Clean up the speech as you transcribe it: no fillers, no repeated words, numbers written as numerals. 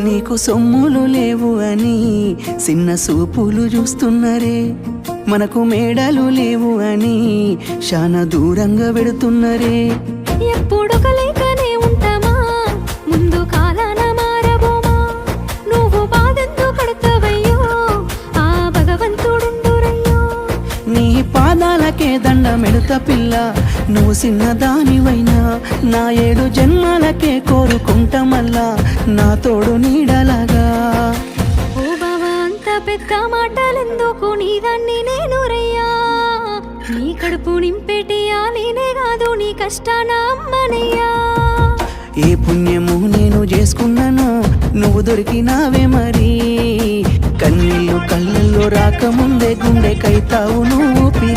నీకు సొమ్ములు లేవు అని చిన్న సూపులు చూస్తున్నరే, మనకు మేడలు లేవు అని శానా దూరంగా పెడుతున్నరే. ఎప్పుడు కలేకనే ఉంటామా, ముందు కాలాన మారబోమా. నువ్వు బాధెందుకు పడతావయ్యో, ఆ భగవంతుడుండురయ్యో. నీ పాదాలకే దండమెడుత పిల్ల, నువ్వు చిన్నదానివైనా నా 7 జన్మాలకే కోరుకుంటా మళ్ళా నా తోడు నీడలాగా. ఓ బావా అంత పెద్ద మాటలెందుకు, నీదాన్ని నేను రయ్యా. నీ కడుపు నింపెటియా నేనే కాదు, నీ కష్టాన అమ్మనయ్యా. ఏ పుణ్యము నేను చేసుకున్నాను, నువ్వు దొరికినావే మరి. కన్నీళ్ళు కళ్ళల్లో రాకముందే గుండె కైతావు నువ్వు పిరి.